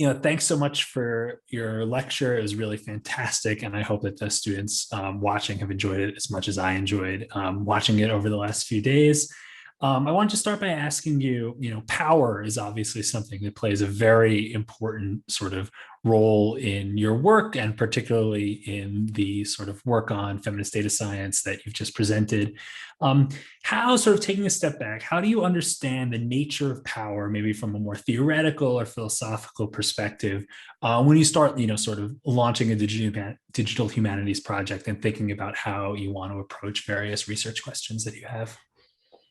Thanks so much for your lecture. It was really fantastic, and I hope that the students watching have enjoyed it as much as I enjoyed watching it over the last few days. I want to start by asking you, power is obviously something that plays a very important sort of role in your work, and particularly in the sort of work on feminist data science that you've just presented. How, sort of taking a step back, how do you understand the nature of power, maybe from a more theoretical or philosophical perspective, when you start, sort of launching a digital humanities project and thinking about how you want to approach various research questions that you have?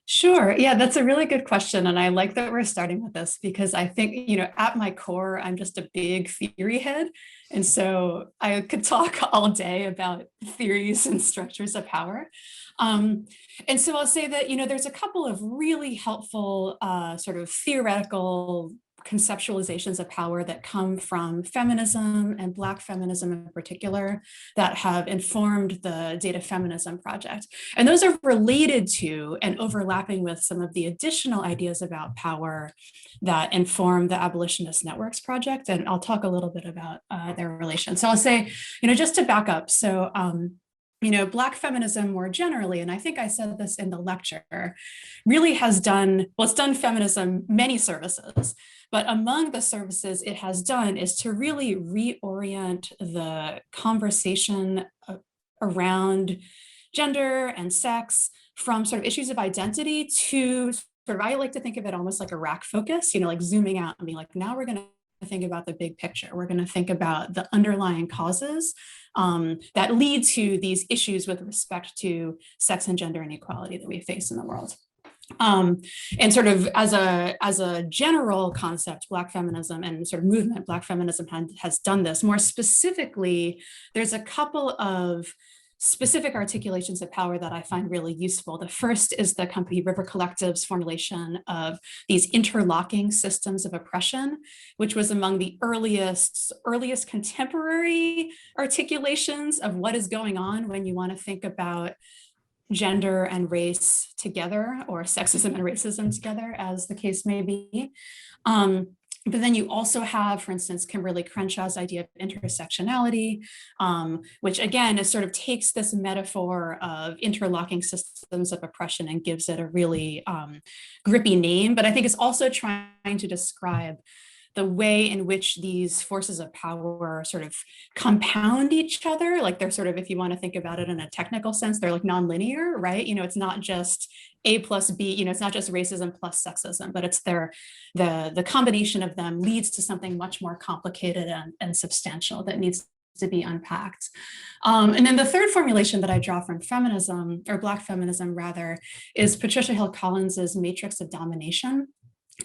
Sure. Yeah, that's a really good question. And I like that we're starting with this because I think, at my core, I'm just a big theory head. And so I could talk all day about theories and structures of power. And so I'll say that, there's a couple of really helpful sort of theoretical conceptualizations of power that come from feminism and Black feminism in particular that have informed the data feminism project. And those are related to and overlapping with some of the additional ideas about power that inform the Abolitionist Networks project. And I'll talk a little bit about their relation. So I'll say, just to back up. So, Black feminism more generally, and I think I said this in the lecture, really has done, well, it's done feminism many services, but among the services it has done is to really reorient the conversation around gender and sex from sort of issues of identity to sort of, I like to think of it almost like a rack focus, like zooming out and being like, now we're going to think about the big picture. We're going to think about the underlying causes that lead to these issues with respect to sex and gender inequality that we face in the world. And sort of as a general concept, Black feminism and sort of movement, Black feminism has done this. More specifically, there's a couple of specific articulations of power that I find really useful. The first is the company River Collective's formulation of these interlocking systems of oppression, which was among the earliest contemporary articulations of what is going on when you want to think about gender and race together, or sexism and racism together, as the case may be. But then you also have, for instance, Kimberly Crenshaw's idea of intersectionality, which again is sort of takes this metaphor of interlocking systems of oppression and gives it a really grippy name. But I think it's also trying to describe the way in which these forces of power sort of compound each other. Like they're sort of, if you want to think about it in a technical sense, they're like nonlinear, right? It's not just A plus B, it's not just racism plus sexism, but it's the combination of them leads to something much more complicated and substantial that needs to be unpacked. And then the third formulation that I draw from feminism, or Black feminism rather, is Patricia Hill Collins's matrix of domination.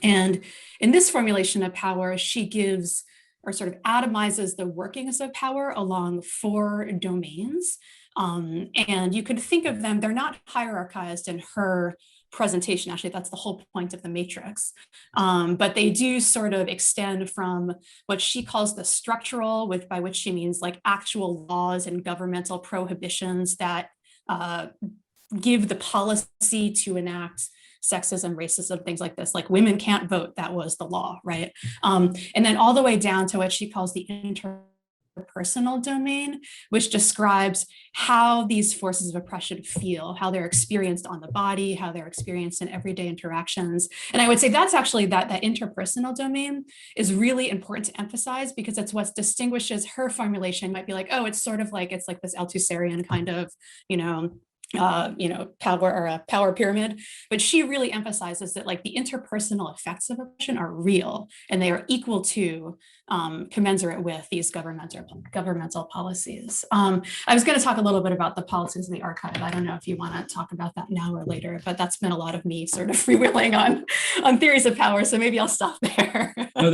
And in this formulation of power, she gives or sort of atomizes the workings of power along 4 domains. And you could think of them, they're not hierarchized in her presentation. Actually, that's the whole point of the matrix. But they do sort of extend from what she calls the structural, by which she means like actual laws and governmental prohibitions that give the policy to enact sexism, racism, things like this, like women can't vote, that was the law, right? And then all the way down to what she calls the interpersonal domain, which describes how these forces of oppression feel, how they're experienced on the body, how they're experienced in everyday interactions. And I would say that's actually that interpersonal domain is really important to emphasize, because it's what distinguishes her formulation. Might be like, oh, it's sort of like, it's like this Althusserian kind of, power, or a power pyramid, but she really emphasizes that like the interpersonal effects of oppression are real and they are equal to, commensurate with these governmental policies. I was going to talk a little bit about the policies in the archive. I don't know if you want to talk about that now or later, but that's been a lot of me sort of freewheeling on theories of power. So maybe I'll stop there. No,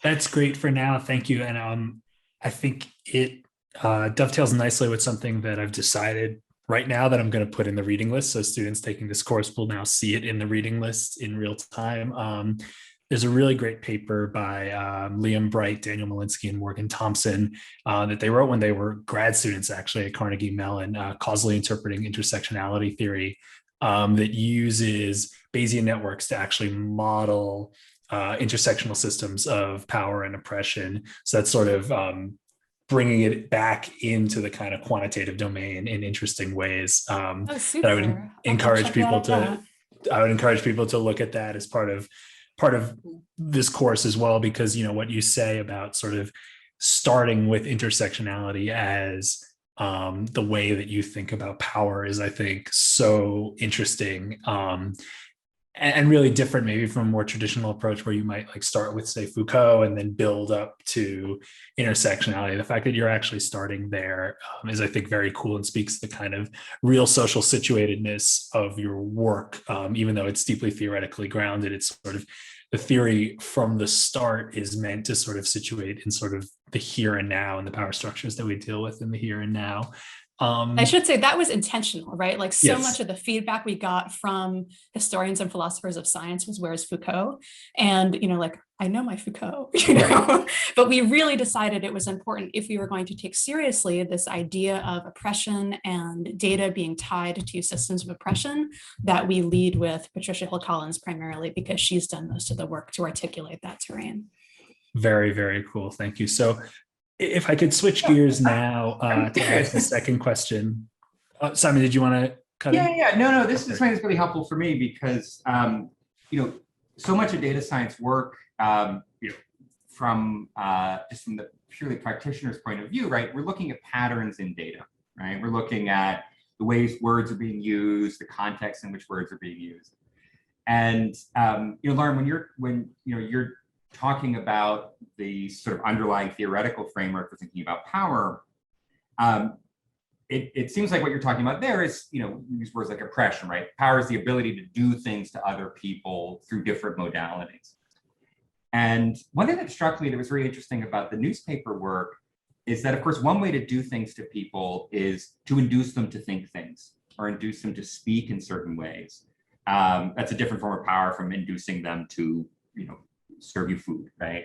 that's great for now. Thank you. And I think it dovetails nicely with something that I've decided right now that I'm going to put in the reading list. So students taking this course will now see it in the reading list in real time. There's a really great paper by Liam Bright, Daniel Malinsky, and Morgan Thompson that they wrote when they were grad students, actually, at Carnegie Mellon, causally interpreting intersectionality theory, that uses Bayesian networks to actually model intersectional systems of power and oppression. So that's sort of bringing it back into the kind of quantitative domain in interesting ways Oh, that I would super. I'll encourage check that people out. to. I would encourage people to look at that as part of this course as well, because what you say about sort of starting with intersectionality as the way that you think about power is, I think, so interesting. And really different maybe from a more traditional approach where you might like start with, say, Foucault and then build up to intersectionality. The fact that you're actually starting there is, I think, very cool and speaks to the kind of real social situatedness of your work. Even though it's deeply theoretically grounded, it's sort of the theory from the start is meant to sort of situate in sort of the here and now and the power structures that we deal with in the here and now. I should say that was intentional, right? Like so much Yes. of the feedback we got from historians and philosophers of science was, where's Foucault? And, like, I know my Foucault, Right. but we really decided it was important if we were going to take seriously this idea of oppression and data being tied to systems of oppression, that we lead with Patricia Hill Collins primarily, because she's done most of the work to articulate that terrain. Very, very cool. Thank you. So if I could switch Yeah, gears now I'm to ask the curious. second question. Simon, did you want to cut Yeah, in? yeah, no, no. This is Okay. something that's really helpful for me because so much of data science work, from just from the purely practitioner's point of view, right? We're looking at patterns in data, right? We're looking at the ways words are being used, the context in which words are being used, and Lauren, when you're talking about the sort of underlying theoretical framework for thinking about power. Um, it seems like what you're talking about there is, use words like oppression, right? Power is the ability to do things to other people through different modalities. And one thing that struck me that was very interesting about the newspaper work is that, of course, one way to do things to people is to induce them to think things or induce them to speak in certain ways. That's a different form of power from inducing them to, serve you food, right?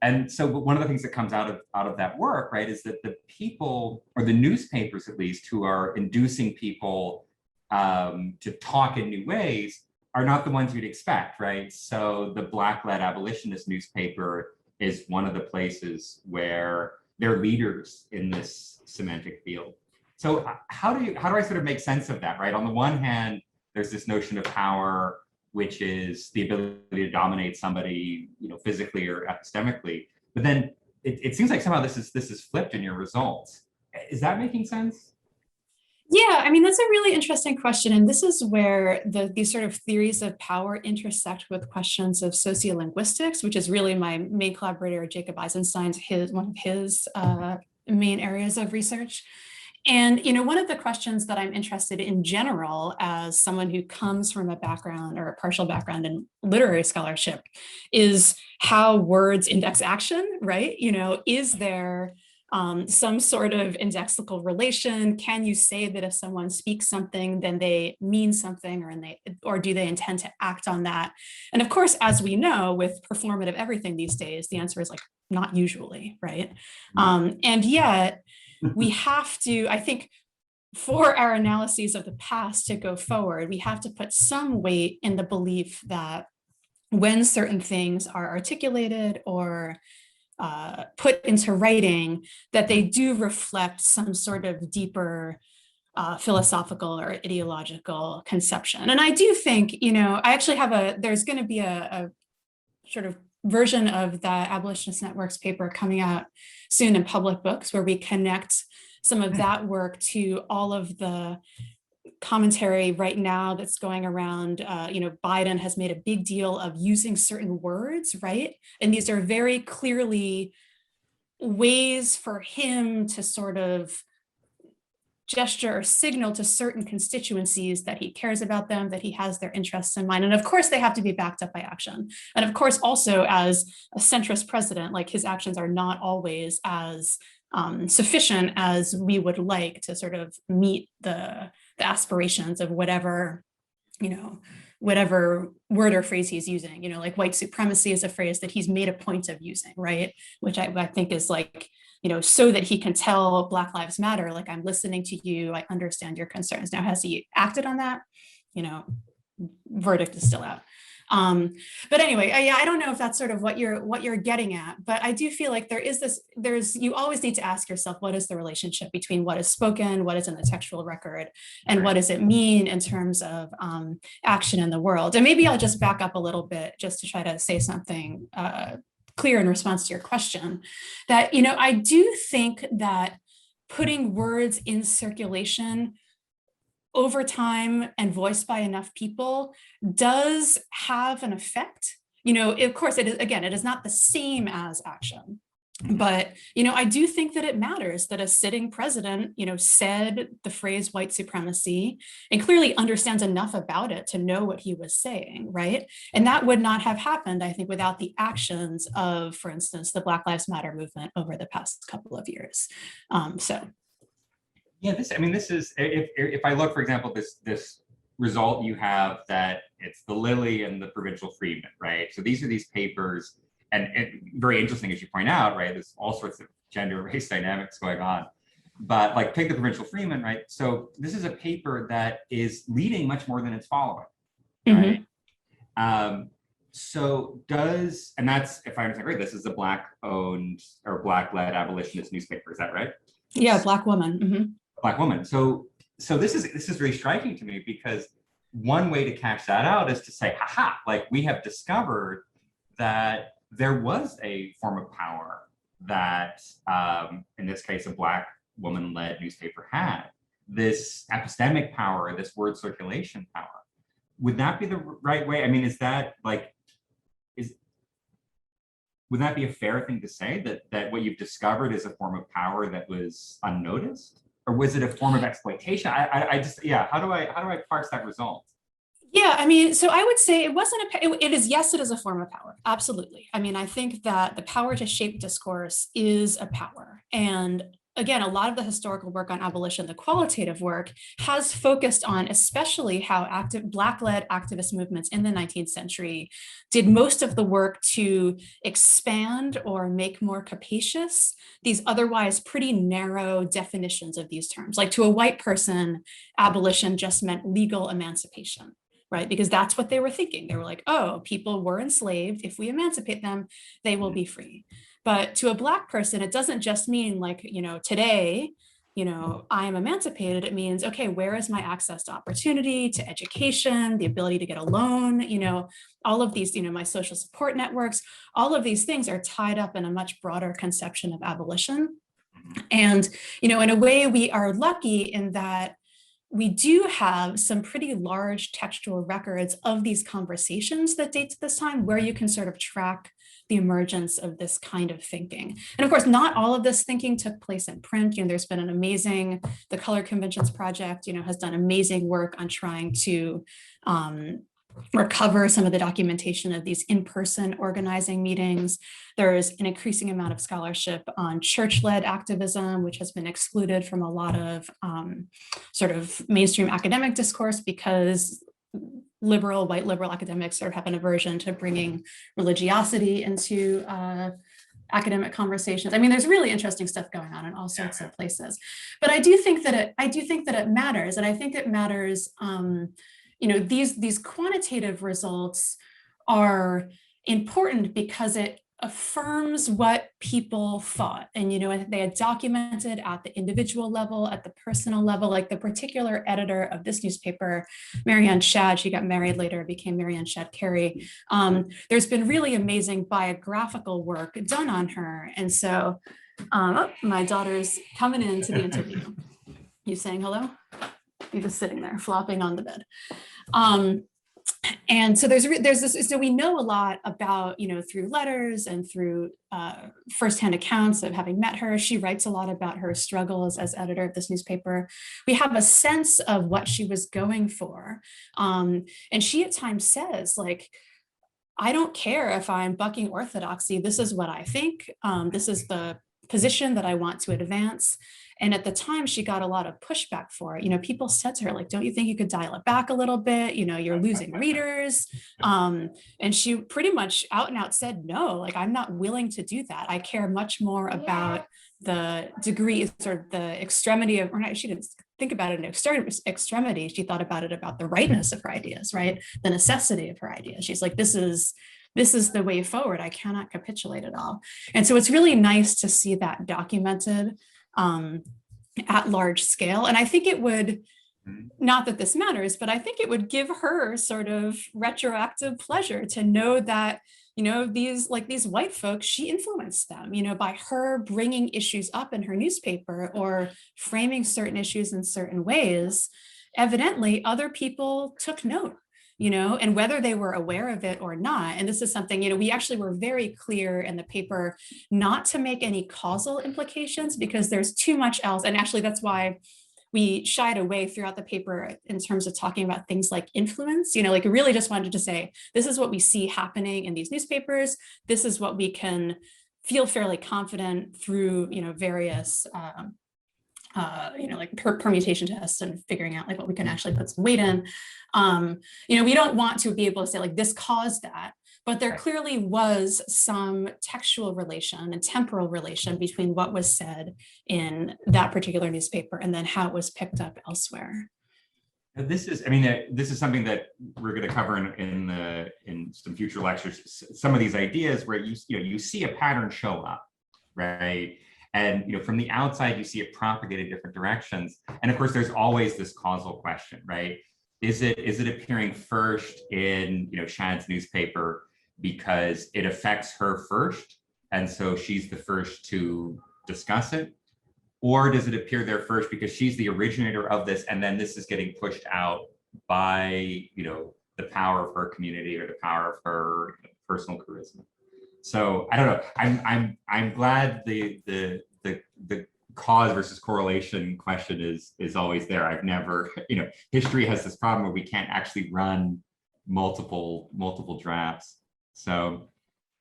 And so one of the things that comes out of that work, right, is that the people, or the newspapers at least, who are inducing people to talk in new ways are not the ones you'd expect, right? So the Black-led abolitionist newspaper is one of the places where they're leaders in this semantic field. So how do I sort of make sense of that, right? On the one hand, there's this notion of power, which is the ability to dominate somebody, physically or epistemically. But then it seems like somehow this is flipped in your results. Is that making sense? Yeah, I mean, that's a really interesting question. And this is where these sort of theories of power intersect with questions of sociolinguistics, which is really my main collaborator, Jacob Eisenstein's, one of his main areas of research. And, one of the questions that I'm interested in general, as someone who comes from a background or a partial background in literary scholarship, is how words index action, right? Is there some sort of indexical relation? Can you say that if someone speaks something, then they mean something, or do they intend to act on that? And of course, as we know, with performative everything these days, the answer is like, not usually, right? And yet, we have to, I think, for our analyses of the past to go forward, we have to put some weight in the belief that when certain things are articulated or put into writing, that they do reflect some sort of deeper philosophical or ideological conception. And I do think, I actually have there's going to be a sort of version of the Abolitionist Network's paper coming out soon in public books, where we connect some of that work to all of the commentary right now that's going around. Biden has made a big deal of using certain words, right? And these are very clearly ways for him to sort of gesture or signal to certain constituencies that he cares about them, that he has their interests in mind. And of course, they have to be backed up by action. And of course, also as a centrist president, like his actions are not always as sufficient as we would like to sort of meet the aspirations of whatever word or phrase he's using. Like white supremacy is a phrase that he's made a point of using, right? Which I think is like, so that he can tell Black Lives Matter, like, I'm listening to you, I understand your concerns. Now, has he acted on that? verdict is still out. But anyway, I don't know if that's sort of what you're getting at, but I do feel like you always need to ask yourself, what is the relationship between what is spoken, what is in the textual record, and what does it mean in terms of action in the world? And maybe I'll just back up a little bit just to try to say something clear in response to your question, that, I do think that putting words in circulation over time and voiced by enough people does have an effect. Of course, it is not the same as action. But, I do think that it matters that a sitting president, said the phrase white supremacy and clearly understands enough about it to know what he was saying, right? And that would not have happened, I think, without the actions of, for instance, the Black Lives Matter movement over the past couple of years. Yeah, this is, if I look, for example, this result you have, that it's the Lilly and the Provincial Freedmen, right? So these are these papers, and very interesting, as you point out, right? There's all sorts of gender race dynamics going on. But like, take the Provincial Freedmen, right? So this is a paper that is leading much more than it's following, right? So and that's, if I understand right, this is a Black-owned or Black-led abolitionist newspaper, is that right? Yeah, Black woman. Mm-hmm. Black woman. So this is really striking to me, because one way to catch that out is to say, haha, like, we have discovered that there was a form of power that, in this case, a Black woman-led newspaper had, this epistemic power, this word circulation power. Would that be the right way? I mean, would that be a fair thing to say, that what you've discovered is a form of power that was unnoticed? Or was it a form of exploitation? I just, how do I parse that result? Yeah, so I would say it wasn't yes, it is a form of power. Absolutely. I think that the power to shape discourse is a power. And again, a lot of the historical work on abolition, the qualitative work, has focused on especially how Black-led activist movements in the 19th century did most of the work to expand or make more capacious these otherwise pretty narrow definitions of these terms. Like, to a white person, abolition just meant legal emancipation, right? Because that's what they were thinking. They were like, oh, people were enslaved. If we emancipate them, they will be free. But to a Black person, it doesn't just mean like, today, I am emancipated. It means, okay, where is my access to opportunity, to education, the ability to get a loan, all of these, my social support networks, all of these things are tied up in a much broader conception of abolition. And, in a way, we are lucky in that we do have some pretty large textual records of these conversations that date to this time, where you can sort of track the emergence of this kind of thinking. And of course, not all of this thinking took place in print. There's been the Color Conventions Project, has done amazing work on trying to recover some of the documentation of these in-person organizing meetings. There's an increasing amount of scholarship on church-led activism, which has been excluded from a lot of sort of mainstream academic discourse, because white liberal academics sort of have an aversion to bringing religiosity into academic conversations. There's really interesting stuff going on in all sorts of places. But I do think that it matters, and I think it matters. These quantitative results are important because it affirms what people thought. And, they had documented at the individual level, at the personal level, like the particular editor of this newspaper, Marianne Shadd, she got married later, became Marianne Shadd Carey. There's been really amazing biographical work done on her. And so my daughter's coming into the interview. You saying hello? You're just sitting there flopping on the bed. And so there's this, so we know a lot about, through letters and through firsthand accounts of having met her. She writes a lot about her struggles as editor of this newspaper. We have a sense of what she was going for. And she at times says, like, I don't care if I'm bucking orthodoxy. This is what I think. This is the position that I want to advance. And at the time, she got a lot of pushback for it. People said to her, like, don't you think you could dial it back a little bit? You're losing readers. And she pretty much out and out said, no, like, I'm not willing to do that. I care much more about the degree, sort of the extremity of, or not, she didn't think about it in extremity. She thought about it about the rightness of her ideas, right? The necessity of her ideas. She's like, this is the way forward. I cannot capitulate at all. And so it's really nice to see that documented at large scale. And I think it would, not that this matters, but I think it would give her sort of retroactive pleasure to know that, these white folks, she influenced them, by her bringing issues up in her newspaper or framing certain issues in certain ways. Evidently, other people took note, and whether they were aware of it or not. And this is something, we actually were very clear in the paper not to make any causal implications because there's too much else. And actually, that's why we shied away throughout the paper in terms of talking about things like influence, like really just wanted to say, this is what we see happening in these newspapers. This is what we can feel fairly confident through, various, like permutation tests and figuring out like what we can actually put some weight in. We don't want to be able to say like this caused that, but there clearly was some textual relation and temporal relation between what was said in that particular newspaper and then how it was picked up elsewhere. This is something that we're going to cover in some future lectures. Some of these ideas where you see a pattern show up, right? And from the outside, you see it propagate in different directions. And of course, there's always this causal question, right? Is it appearing first in Shad's newspaper because it affects her first, and so she's the first to discuss it? Or does it appear there first because she's the originator of this, and then this is getting pushed out by the power of her community or the power of her personal charisma? So I don't know. I'm glad the cause versus correlation question is always there. I've never, history has this problem where we can't actually run multiple drafts. So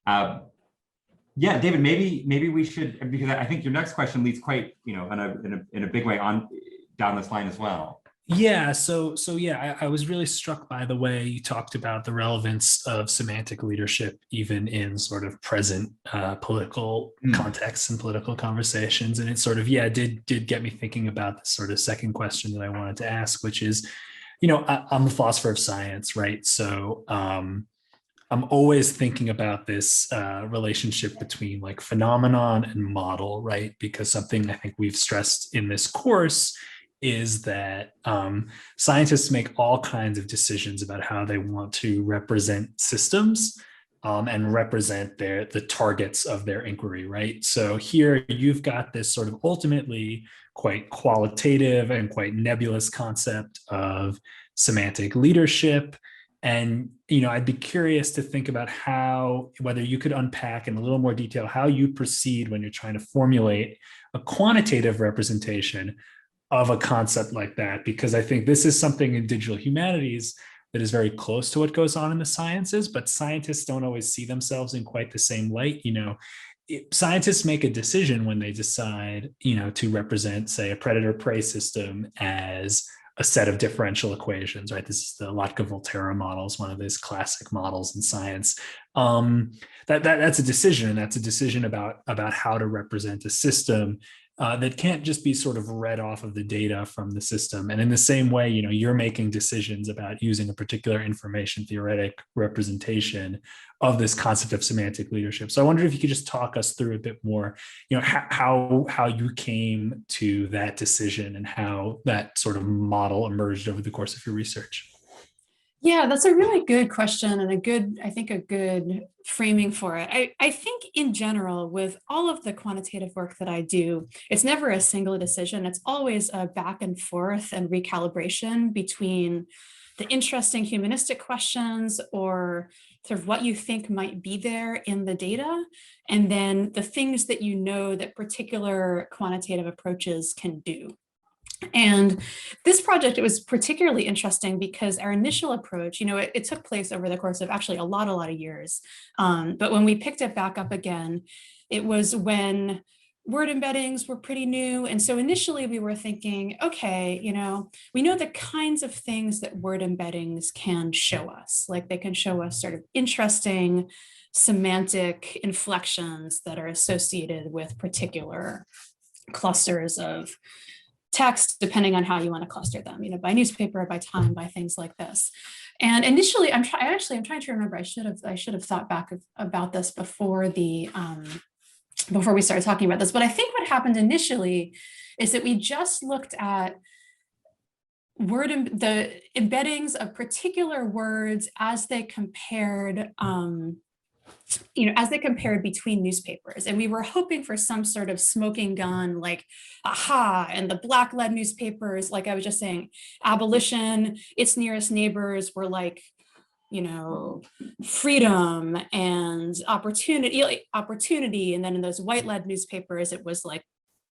yeah, David, maybe we should, because I think your next question leads quite, in a big way on down this line as well. Yeah, so yeah, I was really struck by the way you talked about the relevance of semantic leadership, even in sort of present political contexts and political conversations. And it sort of, did get me thinking about the sort of second question that I wanted to ask, which is, I'm a philosopher of science, right? So I'm always thinking about this relationship between like phenomenon and model, right? Because something I think we've stressed in this course is that scientists make all kinds of decisions about how they want to represent systems and represent the targets of their inquiry, right? So here you've got this sort of ultimately quite qualitative and quite nebulous concept of semantic leadership. And, I'd be curious to think about whether you could unpack in a little more detail how you proceed when you're trying to formulate a quantitative representation of a concept like that, because I think this is something in digital humanities that is very close to what goes on in the sciences, but scientists don't always see themselves in quite the same light. Scientists make a decision when they decide, to represent, say, a predator-prey system as a set of differential equations, right? This is the Lotka-Volterra model, is one of those classic models in science. That's a decision, and that's a decision about how to represent a system that can't just be sort of read off of the data from the system. And in the same way, you're making decisions about using a particular information theoretic representation of this concept of semantic leadership. So I wonder if you could just talk us through a bit more, how you came to that decision and how that sort of model emerged over the course of your research. Yeah, that's a really good question and a good framing for it. I think in general, with all of the quantitative work that I do, it's never a single decision. It's always a back and forth and recalibration between the interesting humanistic questions or sort of what you think might be there in the data, and then the things that that particular quantitative approaches can do. And this project, it was particularly interesting because our initial approach, it took place over the course of actually a lot of years. But when we picked it back up again, it was when word embeddings were pretty new. And so initially we were thinking, okay, we know the kinds of things that word embeddings can show us. Like they can show us sort of interesting semantic inflections that are associated with particular clusters of text, depending on how you want to cluster them, by newspaper, by time, by things like this. And initially, I'm trying to remember. I should have thought back about this before we started talking about this. But I think what happened initially is that we just looked at the embeddings of particular words as they compared between newspapers. And we were hoping for some sort of smoking gun, like AHA and the black led newspapers, like I was just saying, abolition, its nearest neighbors were like, freedom and opportunity. And then in those white led newspapers, it was like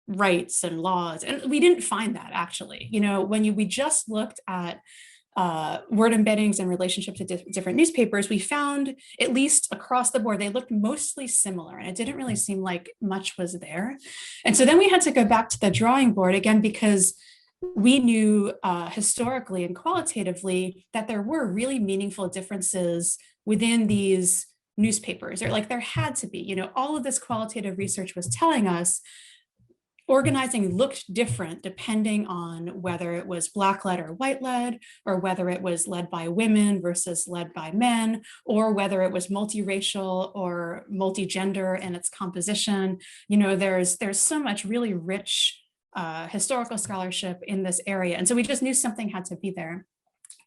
rights and laws. And we didn't find that actually, we just looked at word embeddings in relationship to different newspapers, we found, at least across the board, they looked mostly similar, and it didn't really seem like much was there. And so then we had to go back to the drawing board again, because we knew historically and qualitatively that there were really meaningful differences within these newspapers, or like there had to be, all of this qualitative research was telling us organizing looked different depending on whether it was black led or white led, or whether it was led by women versus led by men, or whether it was multiracial or multi-gender in its composition. There's so much really rich historical scholarship in this area. And so we just knew something had to be there.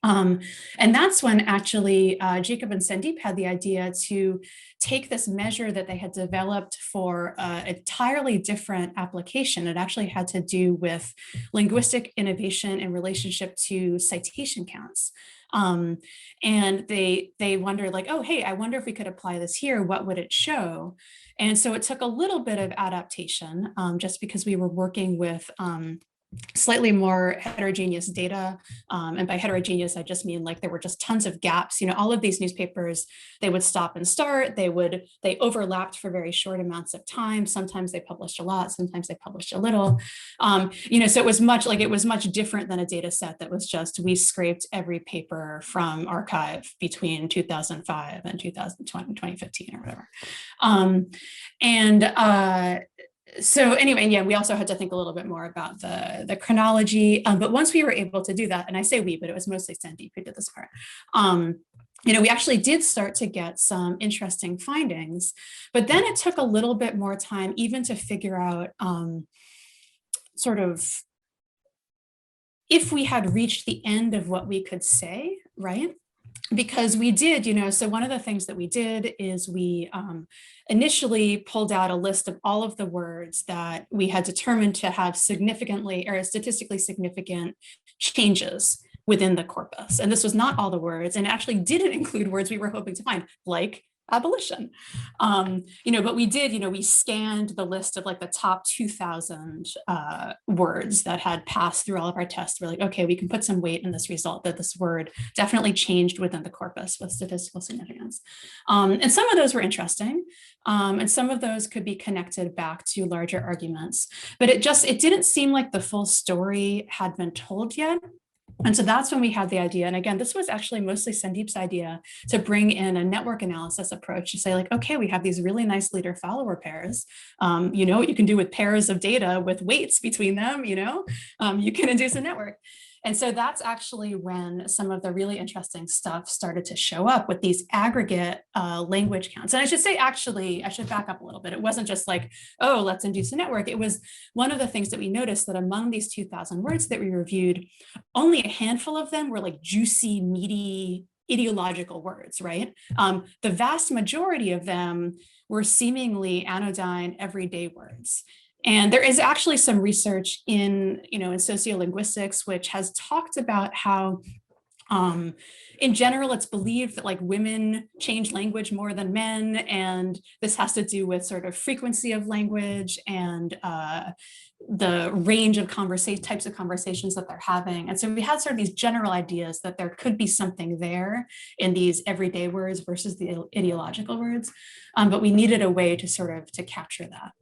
And that's when actually Jacob and Sandeep had the idea to take this measure that they had developed for an entirely different application. It actually had to do with linguistic innovation in relationship to citation counts. And they wondered like, oh, hey, I wonder if we could apply this here, what would it show? And so it took a little bit of adaptation just because we were working with slightly more heterogeneous data. And by heterogeneous, I just mean like there were just tons of gaps. All of these newspapers, they would stop and start, they overlapped for very short amounts of time. Sometimes they published a lot, sometimes they published a little. So it was much different than a data set that was just, we scraped every paper from archive between 2005 and 2015 or whatever. So anyway, yeah, we also had to think a little bit more about the chronology. But once we were able to do that, and I say we, but it was mostly Sandeep who did this part. We actually did start to get some interesting findings, but then it took a little bit more time even to figure out sort of if we had reached the end of what we could say, right? Because we did, so one of the things that we did is we initially pulled out a list of all of the words that we had determined to have significantly or statistically significant changes within the corpus. And this was not all the words, and actually didn't include words we were hoping to find, like abolition. But we did, we scanned the list of like the top 2,000 words that had passed through all of our tests. We're like, okay, we can put some weight in this result that this word definitely changed within the corpus with statistical significance. And some of those were interesting. And some of those could be connected back to larger arguments, but it didn't seem like the full story had been told yet. And so that's when we had the idea. And again, this was actually mostly Sandeep's idea to bring in a network analysis approach to say like, okay, we have these really nice leader follower pairs. What you can do with pairs of data with weights between them, you can induce a network. And so that's actually when some of the really interesting stuff started to show up with these aggregate language counts. And I should say, actually, I should back up a little bit. It wasn't just like, oh, let's induce a network. It was one of the things that we noticed that among these 2,000 words that we reviewed, only a handful of them were like juicy, meaty, ideological words, right? The vast majority of them were seemingly anodyne, everyday words. And there is actually some research in sociolinguistics, which has talked about how in general, it's believed that like women change language more than men. And this has to do with sort of frequency of language and the range of types of conversations that they're having. And so we had sort of these general ideas that there could be something there in these everyday words versus the ideological words. But we needed a way to sort of to capture that.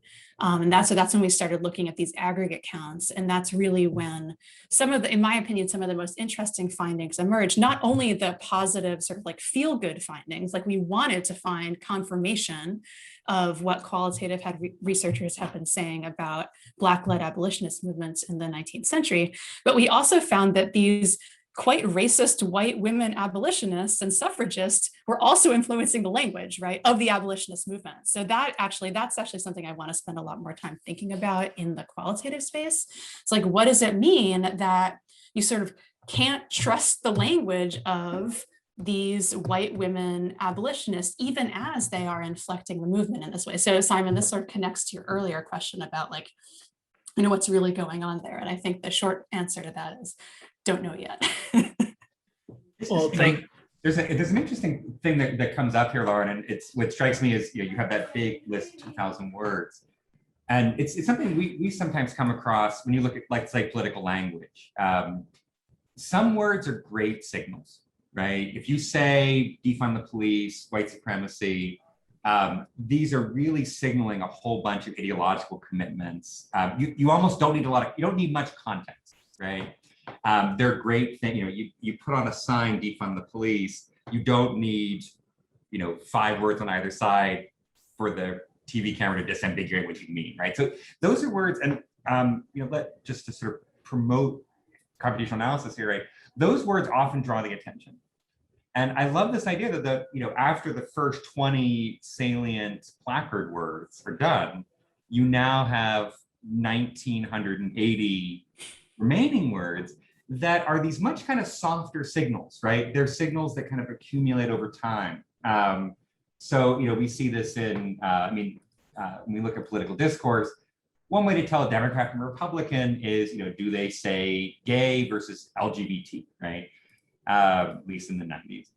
And that's when we started looking at these aggregate counts. And that's really when some of the, in my opinion, some of the most interesting findings emerged, not only the positive sort of like feel good findings, like we wanted to find confirmation of what qualitative researchers have been saying about Black-led abolitionist movements in the 19th century, but we also found that these quite racist white women abolitionists and suffragists were also influencing the language, right, of the abolitionist movement. So that's actually something I want to spend a lot more time thinking about in the qualitative space. It's like, what does it mean that you sort of can't trust the language of these white women abolitionists, even as they are inflecting the movement in this way? So Simon, this sort of connects to your earlier question about like, what's really going on there. And I think the short answer to that is don't know yet. Well, there's an interesting thing that comes up here, Lauren, and it's what strikes me is you have that big list of 2,000 words, and it's something we sometimes come across when you look at, like, say, political language. Some words are great signals, right? If you say defund the police, white supremacy, these are really signaling a whole bunch of ideological commitments. You almost don't need you don't need much context, right? They're great thing. You put on a sign, defund the police. You don't need, 5 words on either side for the TV camera to disambiguate what you mean, right? So those are words, and just to sort of promote computational analysis here, right? Those words often draw the attention. And I love this idea that after the first 20 salient placard words are done, you now have 1,980 remaining words that are these much kind of softer signals, right? They're signals that kind of accumulate over time. So we see this in, when we look at political discourse, one way to tell a Democrat from a Republican is, do they say gay versus LGBT, right? At least in the 90s.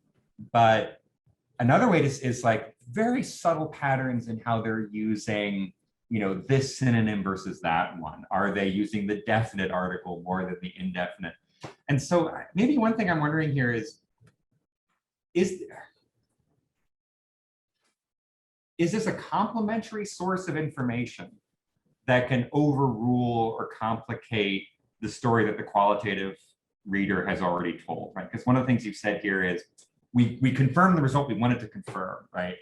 But another way is like very subtle patterns in how they're using, this synonym versus that one. Are they using the definite article more than the indefinite? And so maybe one thing I'm wondering here is this a complementary source of information that can overrule or complicate the story that the qualitative reader has already told, right? Because one of the things you've said here is we confirm the result we wanted to confirm, right?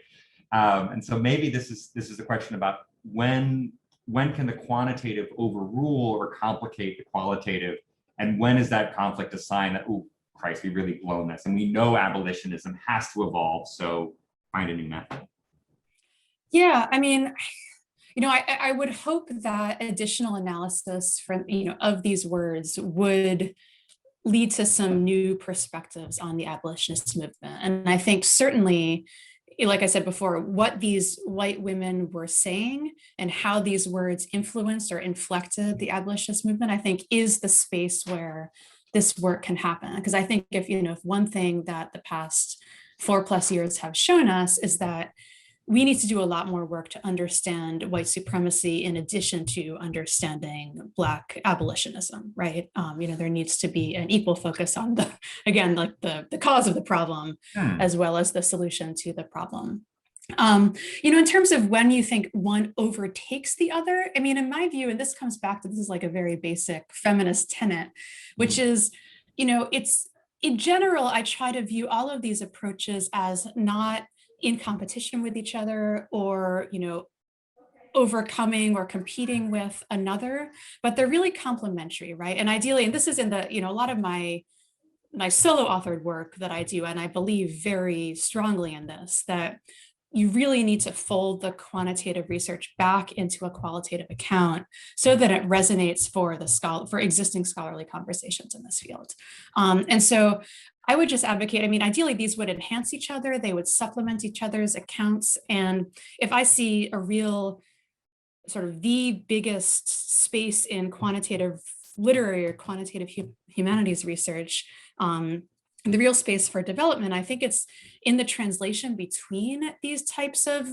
And so maybe this is a question about when can the quantitative overrule or complicate the qualitative, and when is that conflict a sign that, oh Christ, we've really blown this, and we know abolitionism has to evolve, so find a new method. Yeah, I mean, I would hope that additional analysis from of these words would lead to some new perspectives on the abolitionist movement. And I think certainly, like I said before, what these white women were saying and how these words influenced or inflected the abolitionist movement, I think is the space where this work can happen. Because I think if one thing that the past 4+ years have shown us is that we need to do a lot more work to understand white supremacy in addition to understanding Black abolitionism, right? There needs to be an equal focus on the cause of the problem as well as the solution to the problem. In terms of when you think one overtakes the other, I mean, in my view, and this comes back to, this is like a very basic feminist tenet, which is, it's in general, I try to view all of these approaches as not in competition with each other or, overcoming or competing with another, but they're really complementary, right? And ideally, and this is in the, a lot of my solo authored work that I do, and I believe very strongly in this, that you really need to fold the quantitative research back into a qualitative account so that it resonates for existing scholarly conversations in this field. And so I would just advocate, ideally these would enhance each other, they would supplement each other's accounts. And if I see a real sort of the biggest space in quantitative literary or quantitative humanities research, the real space for development, I think it's in the translation between these types of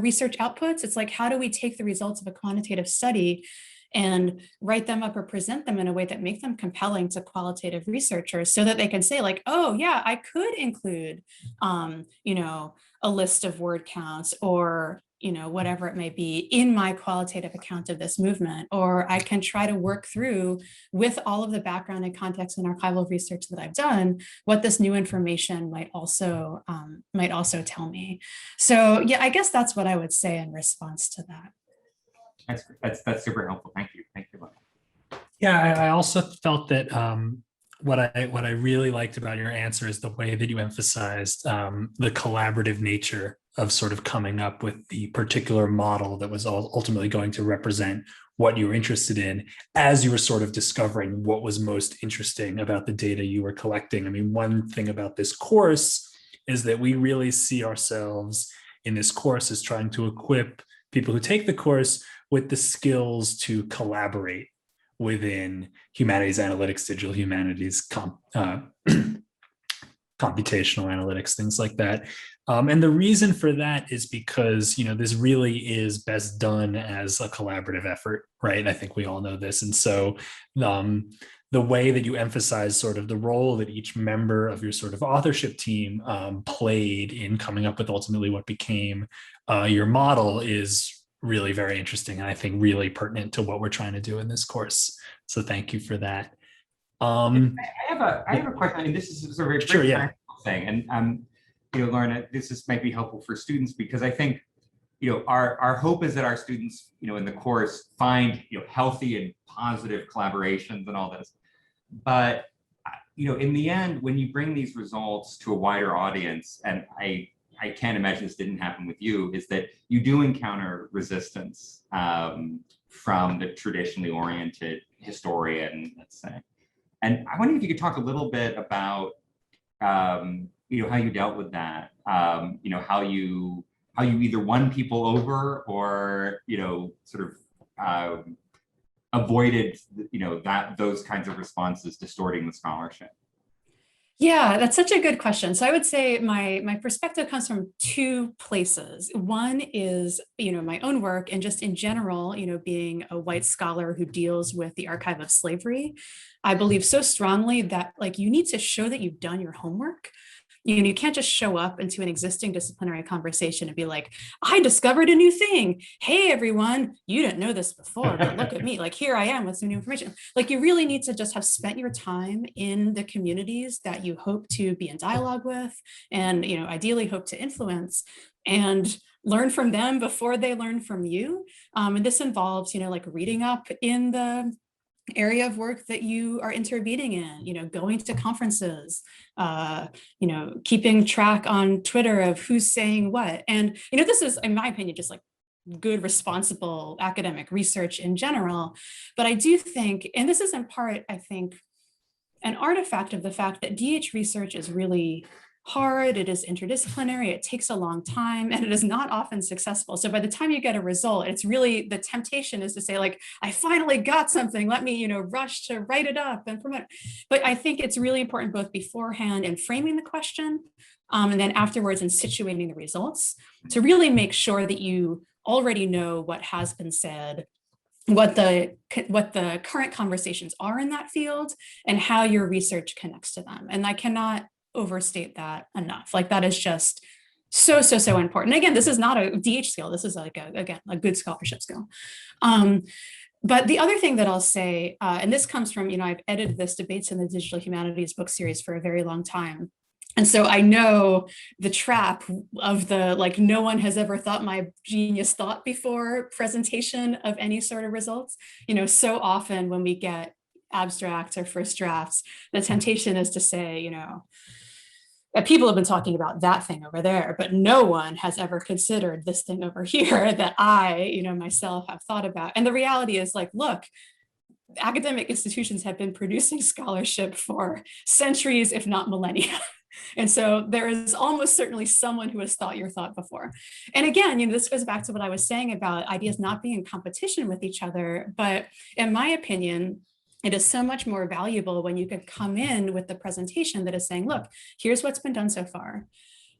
research outputs. It's like, how do we take the results of a quantitative study and write them up or present them in a way that make them compelling to qualitative researchers so that they can say like, oh yeah, I could include, a list of word counts or whatever it may be in my qualitative account of this movement, or I can try to work through with all of the background and context and archival research that I've done, what this new information might also tell me. So yeah, I guess that's what I would say in response to that. That's super helpful. Thank you. Thank you. Yeah, I also felt that what I really liked about your answer is the way that you emphasized the collaborative nature of sort of coming up with the particular model that was ultimately going to represent what you were interested in as you were sort of discovering what was most interesting about the data you were collecting. I mean, one thing about this course is that we really see ourselves in this course as trying to equip people who take the course with the skills to collaborate within humanities analytics, digital humanities, computational analytics, things like that. And the reason for that is because, this really is best done as a collaborative effort, right? I think we all know this. And so the way that you emphasize sort of the role that each member of your sort of authorship team played in coming up with ultimately what became your model is really very interesting, and I think really pertinent to what we're trying to do in this course. So thank you for that. I have a question. I mean, this is a very practical thing, and Lauren, this might be helpful for students, because I think our hope is that our students in the course find healthy and positive collaborations and all this. But in the end, when you bring these results to a wider audience, and I can't imagine this didn't happen with you, is that you do encounter resistance from the traditionally oriented historian, let's say. And I wonder if you could talk a little bit about how you dealt with that, how you either won people over or sort of avoided those kinds of responses distorting the scholarship. Yeah, that's such a good question. So I would say my perspective comes from two places. One is, my own work, and just in general, being a white scholar who deals with the archive of slavery, I believe so strongly that you need to show that you've done your homework. You can't just show up into an existing disciplinary conversation and be like, I discovered a new thing. Hey, everyone, you didn't know this before, but look at me. Here I am with some new information. You really need to just have spent your time in the communities that you hope to be in dialogue with and, ideally hope to influence, and learn from them before they learn from you. And this involves, reading up in the area of work that you are intervening in, going to conferences, keeping track on Twitter of who's saying what. And, this is, in my opinion, just good, responsible academic research in general. But I do think, and this is in part, I think, an artifact of the fact that DH research is really hard, it is interdisciplinary, it takes a long time, and it is not often successful. So by the time you get a result, it's really, the temptation is to say I finally got something, let me, rush to write it up and promote it. But I think it's really important both beforehand in framing the question, and then afterwards in situating the results, to really make sure that you already know what has been said, what the current conversations are in that field, and how your research connects to them. And I cannot overstate that enough. That is just so important. And again, this is not a DH skill. This is a good scholarship skill. But the other thing that I'll say, and this comes from, I've edited this Debates in the Digital Humanities book series for a very long time. And so I know the trap of the no one has ever thought my genius thought before presentation of any sort of results. So often when we get abstracts or first drafts, the temptation is to say, people have been talking about that thing over there, but no one has ever considered this thing over here that I, myself have thought about. And the reality is look, academic institutions have been producing scholarship for centuries, if not millennia. And so there is almost certainly someone who has thought your thought before. And again, this goes back to what I was saying about ideas not being in competition with each other. But in my opinion, it is so much more valuable when you can come in with the presentation that is saying, look, here's what's been done so far.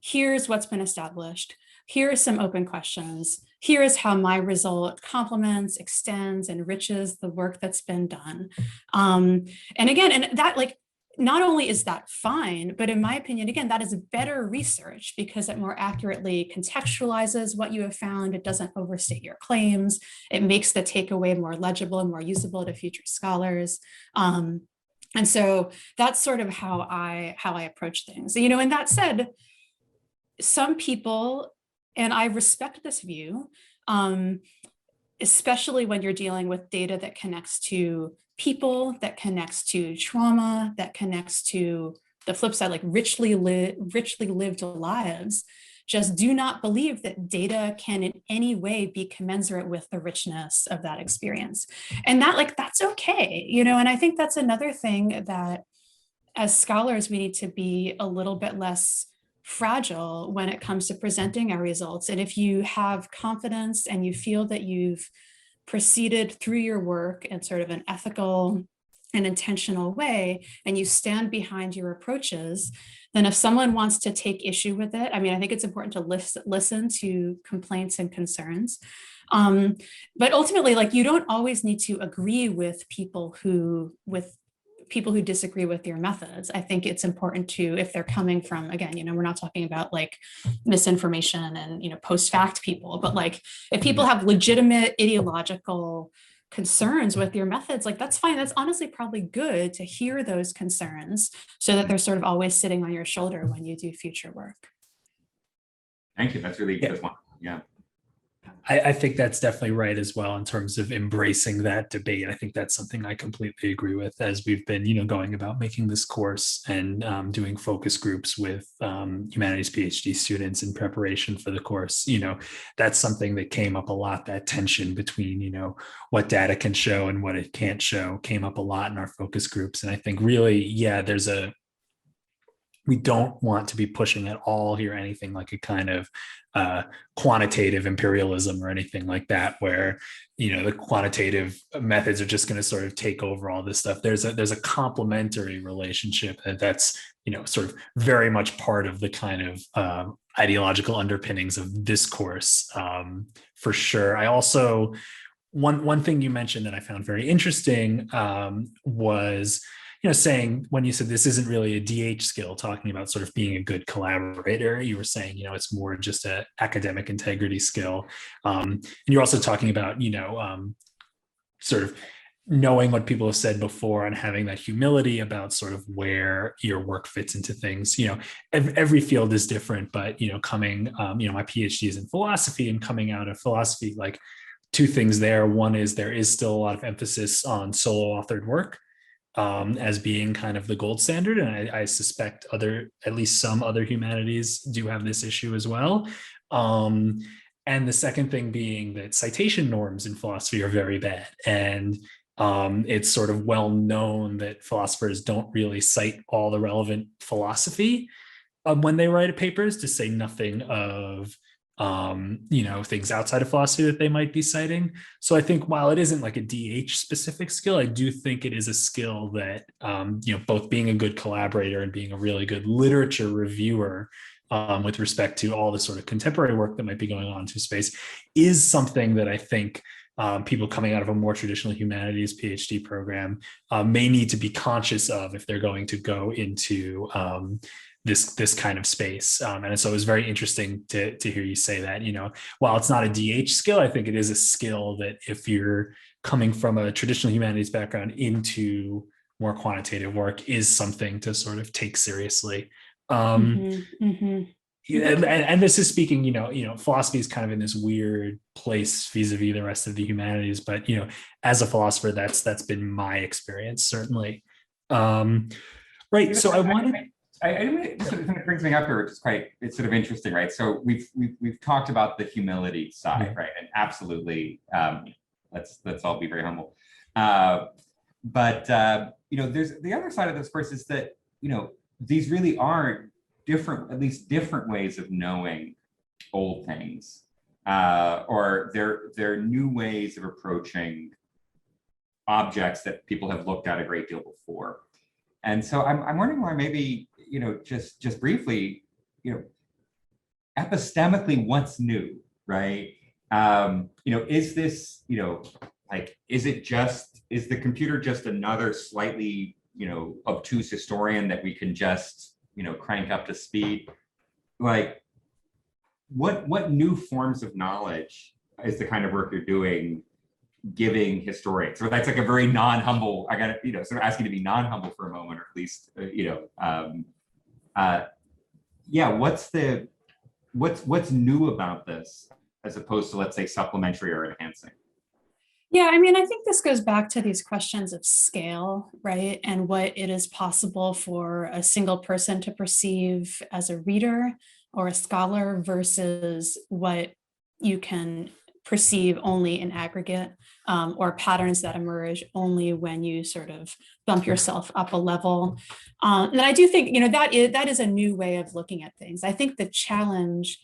Here's what's been established. Here are some open questions. Here is how my result complements, extends, enriches the work that's been done. And again, and that not only is that fine, but in my opinion, again, that is better research because it more accurately contextualizes what you have found. It doesn't overstate your claims. It makes the takeaway more legible and more usable to future scholars. And so that's sort of how I approach things. You know, and that said, some people, and I respect this view, especially when you're dealing with data that connects to people, that connects to trauma, that connects to the flip side, like richly lived lives, just do not believe that data can in any way be commensurate with the richness of that experience. And that, like, that's okay, you know, and I think that's another thing that as scholars, we need to be a little bit less fragile when it comes to presenting our results. And if you have confidence and you feel that you've proceeded through your work in sort of an ethical and intentional way, and you stand behind your approaches, then if someone wants to take issue with it, I mean, I think it's important to listen to complaints and concerns. But ultimately, like, you don't always need to agree with people who disagree with your methods. I think it's important to, if they're coming from, again, you know, we're not talking about like misinformation and, you know, post-fact people, but like if people have legitimate ideological concerns with your methods, like that's fine. That's honestly probably good to hear those concerns so that they're sort of always sitting on your shoulder when you do future work. Thank you. That's really good one. Yeah. I think that's definitely right as well in terms of embracing that debate. I think that's something I completely agree with as we've been, you know, going about making this course and doing focus groups with humanities PhD students in preparation for the course. You know, that's something that came up a lot. That tension between, you know, what data can show and what it can't show came up a lot in our focus groups. And I think really, yeah, we don't want to be pushing at all here anything like a kind of quantitative imperialism or anything like that, where, you know, the quantitative methods are just going to sort of take over all this stuff. There's a complementary relationship that's, you know, sort of very much part of the kind of ideological underpinnings of discourse, for sure. I also, one thing you mentioned that I found very interesting was, you know, saying when you said this isn't really a DH skill, talking about sort of being a good collaborator, you were saying, you know, it's more just an academic integrity skill. And you're also talking about, you know, sort of knowing what people have said before and having that humility about sort of where your work fits into things. You know, every field is different, but, you know, coming, you know, my PhD is in philosophy, and coming out of philosophy, like two things there. One is there is still a lot of emphasis on solo authored work as being kind of the gold standard. And I suspect at least some other humanities do have this issue as well. And the second thing being that citation norms in philosophy are very bad. And it's sort of well known that philosophers don't really cite all the relevant philosophy when they write papers, to say nothing of you know, things outside of philosophy that they might be citing. So I think while it isn't like a DH specific skill, I do think it is a skill that, you know, both being a good collaborator and being a really good literature reviewer with respect to all the sort of contemporary work that might be going on into space is something that I think people coming out of a more traditional humanities PhD program may need to be conscious of if they're going to go into this kind of space. And so it was very interesting to hear you say that, you know, while it's not a DH skill, I think it is a skill that if you're coming from a traditional humanities background into more quantitative work is something to sort of take seriously. And this is speaking, you know, philosophy is kind of in this weird place vis-a-vis the rest of the humanities, but, you know, as a philosopher, that's been my experience, certainly. Right. So I wanted. This sort of brings me up here, which is it's sort of interesting, right? So we've talked about the humility side, right? And absolutely, let's all be very humble. But you know, there's the other side of this course is that, you know, these really are different, at least different ways of knowing old things, or they're new ways of approaching objects that people have looked at a great deal before. And so I'm wondering why maybe, you know, just briefly, you know, epistemically, what's new, right? You know, is this, you know, like, is the computer just another slightly obtuse historian that we can just, crank up to speed. Like, what new forms of knowledge is the kind of work you're doing giving historians? So that's like a very non-humble, I gotta, sort of ask you to be non-humble for a moment, or at least, yeah, what's new about this as opposed to, let's say, supplementary or enhancing? Yeah, I mean, I think this goes back to these questions of scale, right? And what it is possible for a single person to perceive as a reader or a scholar versus what you can perceive only in aggregate, or patterns that emerge only when you sort of bump yourself up a level. And I do think, that is a new way of looking at things. I think the challenge,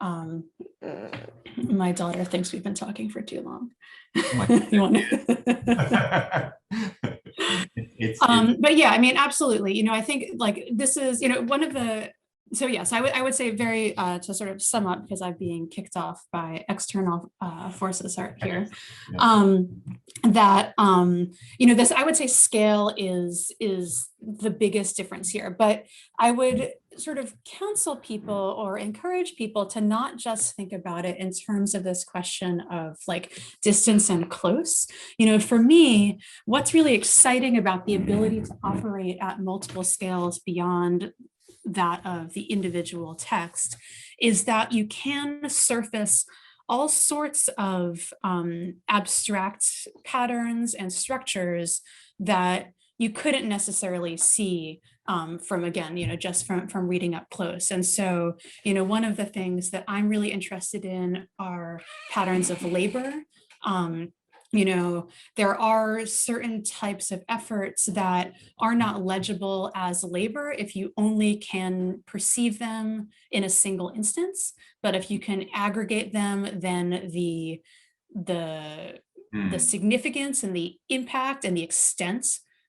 my daughter thinks we've been talking for too long. You want to... But yeah, I mean, absolutely. I think like this is, one of the, so yes, I would say very, to sort of sum up, because I'm being kicked off by external forces here, that, this, I would say scale is the biggest difference here, but I would sort of counsel people or encourage people to not just think about it in terms of this question of like distance and close. For me, what's really exciting about the ability to operate at multiple scales beyond that of the individual text is that you can surface all sorts of abstract patterns and structures that you couldn't necessarily see from, again, just from reading up close. And so, one of the things that I'm really interested in are patterns of labor. There are certain types of efforts that are not legible as labor if you only can perceive them in a single instance. But if you can aggregate them, then the significance and the impact and the extent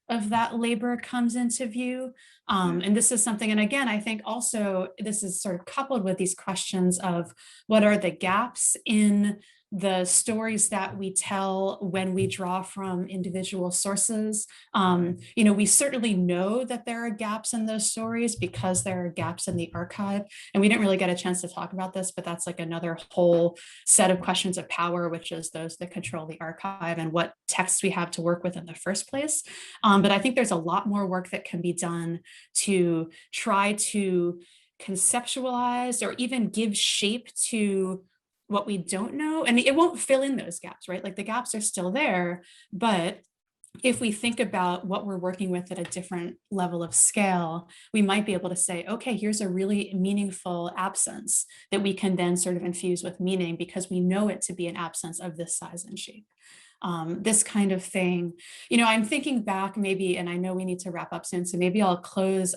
of that labor comes into view. And this is something, and again, I think also this is sort of coupled with these questions of what are the gaps in the stories that we tell when we draw from individual sources. We certainly know that there are gaps in those stories because there are gaps in the archive. And we didn't really get a chance to talk about this, but that's like another whole set of questions of power, which is those that control the archive and what texts we have to work with in the first place. But I think there's a lot more work that can be done to try to conceptualize or even give shape to what we don't know. And it won't fill in those gaps, right? Like the gaps are still there, but if we think about what we're working with at a different level of scale, we might be able to say, okay, here's a really meaningful absence that we can then sort of infuse with meaning because we know it to be an absence of this size and shape. This kind of thing, I'm thinking back maybe, and I know we need to wrap up soon, so maybe I'll close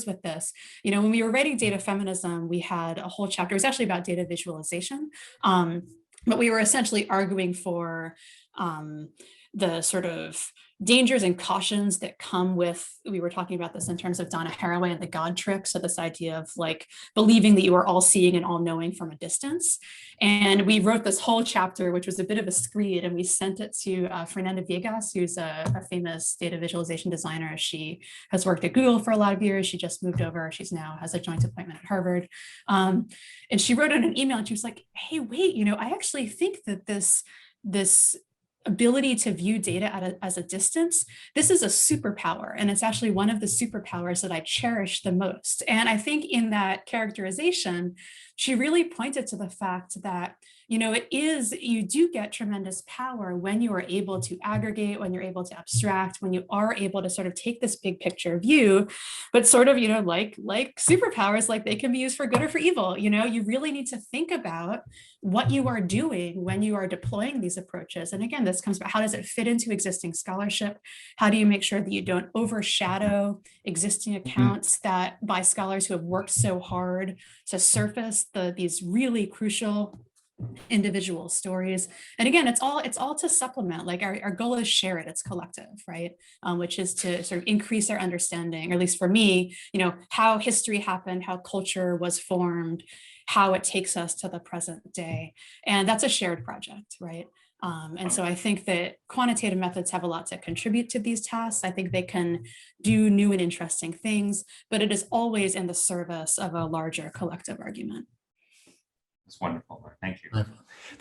with this. When we were writing Data Feminism, we had a whole chapter, it was actually about data visualization, but we were essentially arguing for the sort of dangers and cautions that come with, we were talking about this in terms of Donna Haraway and the God trick. So this idea of like believing that you are all seeing and all knowing from a distance. And we wrote this whole chapter, which was a bit of a screed, and we sent it to Fernanda Viegas, who's a famous data visualization designer. She has worked at Google for a lot of years. She just moved over. She's now has a joint appointment at Harvard. And she wrote in an email and she was like, hey, wait, I actually think that this ability to view data as a distance, this is a superpower. And it's actually one of the superpowers that I cherish the most. And I think in that characterization, she really pointed to the fact that, you do get tremendous power when you are able to aggregate, when you're able to abstract, when you are able to sort of take this big picture view, but sort of, like superpowers, like they can be used for good or for evil. You really need to think about what you are doing when you are deploying these approaches. And again, this comes about how does it fit into existing scholarship? How do you make sure that you don't overshadow existing accounts that by scholars who have worked so hard to surface these really crucial individual stories? And again, it's all to supplement, like our goal is shared, it's collective, right? Which is to sort of increase our understanding, or at least for me, how history happened, how culture was formed, how it takes us to the present day. And that's a shared project, right? And so I think that quantitative methods have a lot to contribute to these tasks. I think they can do new and interesting things, but it is always in the service of a larger collective argument. It's wonderful. Thank you.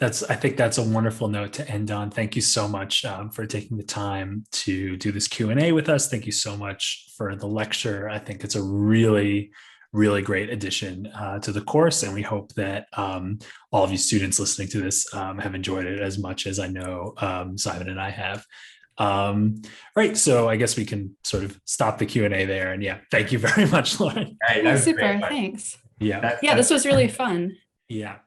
I think that's a wonderful note to end on. Thank you so much for taking the time to do this Q&A with us. Thank you so much for the lecture. I think it's a really great addition to the course, and we hope that all of you students listening to this have enjoyed it as much as I know Simon and I have. Right, so I guess we can sort of stop the Q&A there, and yeah, thank you very much, Lauren. Hey, Super, thanks. Yeah, this was really fun. Yeah.